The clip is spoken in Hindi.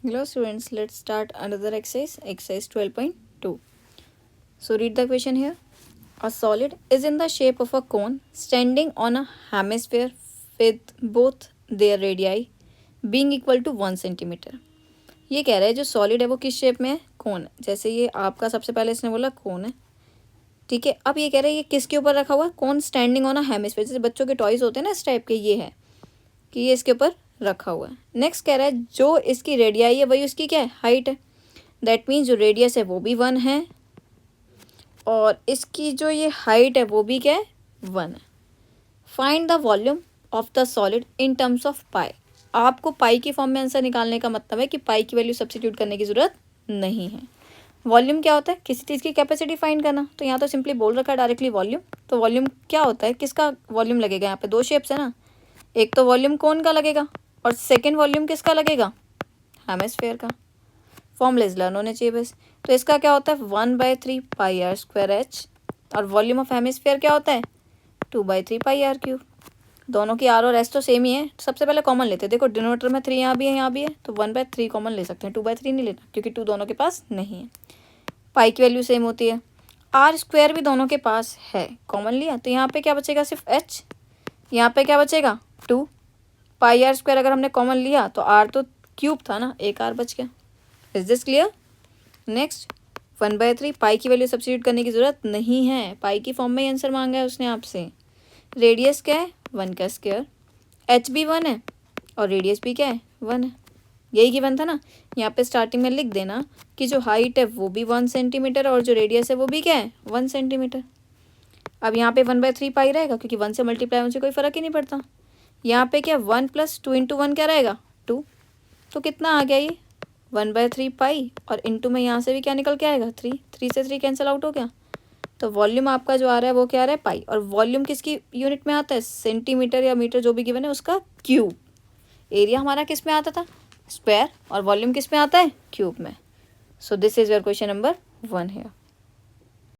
Hello students, let's start another exercise 12.2. So read the question here. A solid is in the shape of a cone standing on a hemisphere with both their radii being equal to 1 centimetre. ये कह रहा है जो सॉलिड है वो किस शेप में है, कोन. जैसे ये आपका सबसे पहले इसने बोला कोन है, ठीक है. अब ये कह रहा है ये किसके ऊपर रखा हुआ है, कोन स्टैंडिंग ऑन अ हेमिस्फीयर. जैसे बच्चों के टॉयज होते हैं ना इस टाइप के, ये है कि ये इसके ऊपर रखा हुआ है. नेक्स्ट कह रहा है जो इसकी रेडियाई है वही उसकी क्या है, हाइट है. दैट मीन्स जो रेडियस है वो भी 1 है और इसकी जो ये हाइट है वो भी क्या है, 1 है. Find the volume of the solid in terms of pi. आपको पाई की फॉर्म में आंसर निकालने का मतलब है कि पाई की वैल्यू सब्स्टिट्यूट करने की ज़रूरत नहीं है. वॉल्यूम क्या होता है, किसी चीज़ की कैपेसिटी फाइंड करना. तो यहाँ तो सिंपली बोल रखा है डायरेक्टली वॉल्यूम. तो वॉल्यूम क्या होता है, किसका वॉल्यूम लगेगा. यहाँ पे दो शेप्स है ना, एक तो वॉल्यूम कोन का लगेगा और सेकेंड वॉल्यूम किसका लगेगा, हेमिस्फीयर का. फॉर्मूलेज लर्न होने चाहिए बस. तो इसका क्या होता है 1/3 पाई आर स्क्वायर एच और वॉल्यूम ऑफ हेमिस्फीयर क्या होता है 2/3 पाई आर क्यूब. दोनों की आर और एस तो सेम ही है. सबसे पहले कॉमन लेते हैं. देखो डिनोमिनेटर में 3 यहाँ भी है, यहाँ भी है, तो 1/3 कॉमन ले सकते हैं. 2/3 नहीं लेना क्योंकि 2 दोनों के पास नहीं है. पाई की वैल्यू सेम होती है. आर स्क्वायर भी दोनों के पास है, कॉमन लिया, तो यहाँ पे क्या बचेगा सिर्फ एच. यहाँ पे क्या बचेगा 2. पाई आर स्क्वायर अगर हमने कॉमन लिया तो आर तो क्यूब था ना, एक आर बच गया. Is this clear. नेक्स्ट 1/3 पाई की वैल्यू सब्स्टिट्यूट करने की ज़रूरत नहीं है. पाई की फॉर्म में ही आंसर मांगा है उसने आपसे. रेडियस क्या है 1 का स्क्वायर, एच भी 1 है और रेडियस भी क्या है 1 है. यही गिवन था ना. यहाँ पे स्टार्टिंग में लिख देना कि जो हाइट है वो भी 1 सेंटीमीटर और जो रेडियस है वो भी क्या है 1 सेंटीमीटर. अब यहाँ पे 1/3 पाई रहेगा क्योंकि 1 से मल्टीप्लाई होने से कोई फ़र्क ही नहीं पड़ता. यहाँ पे क्या 1 + 2 × 1 क्या रहेगा 2. तो कितना आ गया ये 1/3 पाई और इंटू में यहाँ से भी क्या निकल के आएगा 3. 3 से 3 कैंसिल आउट हो गया. तो वॉल्यूम आपका जो आ रहा है वो क्या आ रहा है पाई. और वॉल्यूम किसकी यूनिट में आता है, सेंटीमीटर या मीटर जो भी गिवन है उसका क्यूब. एरिया हमारा किस में आता था स्क्वायर और वॉल्यूम किस में आता है क्यूब में. So this is your question number 1 है.